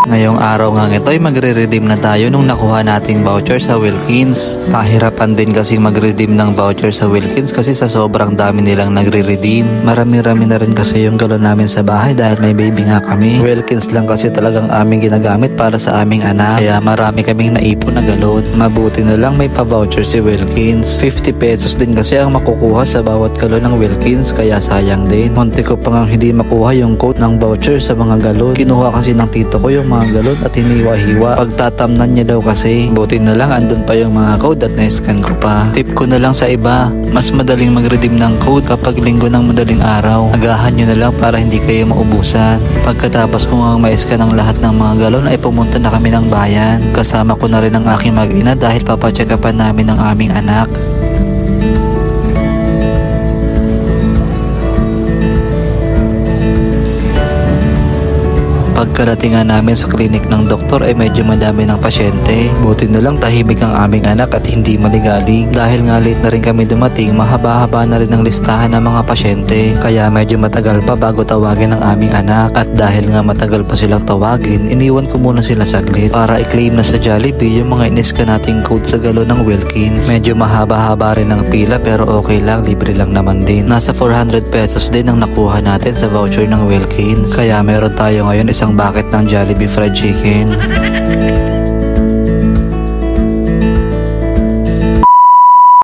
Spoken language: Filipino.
Ngayong araw nga ito ay magre-redeem na tayo nung nakuha nating voucher sa Wilkins. Kahirapan din kasi magre-redeem ng voucher sa Wilkins kasi sa sobrang dami nilang nagre-redeem. Marami-rami na rin kasi yung galon namin sa bahay dahil may baby nga kami. Wilkins lang kasi talagang aming ginagamit para sa aming anak. Kaya marami kaming naipon na galon. Mabuti na lang may pa-voucher si Wilkins. 50 pesos din kasi ang makukuha sa bawat galon ng Wilkins kaya sayang din. Munti ko pang hindi makuha yung code ng voucher sa mga galon. Kinuha kasi ng tito ko yung mga galon at hiniwa-hiwa. Pagtatamnan niya daw kasi. Buti na lang andun pa yung mga code at na-scan ko pa. Tip ko na lang sa iba, mas madaling mag-redeem ng code kapag linggo ng madaling araw. Agahan nyo na lang para hindi kayo maubusan. Pagkatapos kung ang ma-scan ang lahat ng mga galon ay pumunta na kami ng bayan. Kasama ko na rin ang aking mag-ina dahil papacheck-upan namin ang aming anak. Pagkarating nga namin sa klinik ng doktor ay medyo madami ng pasyente. Buti na lang tahimik ang aming anak at hindi maligalig. Dahil nga late na rin kami dumating, mahaba-haba na rin ang listahan ng mga pasyente. Kaya medyo matagal pa bago tawagin ang aming anak. At dahil nga matagal pa silang tawagin, iniwan ko muna sila saglit para i-claim na sa Jollibee yung mga iniska nating code sa galon ng Wilkins. Medyo mahaba-haba rin ang pila pero okay lang, libre lang naman din. Nasa 400 pesos din ang nakuha natin sa voucher ng Wilkins. Kaya meron tayo ngayon isang bucket ng Jollibee fried chicken.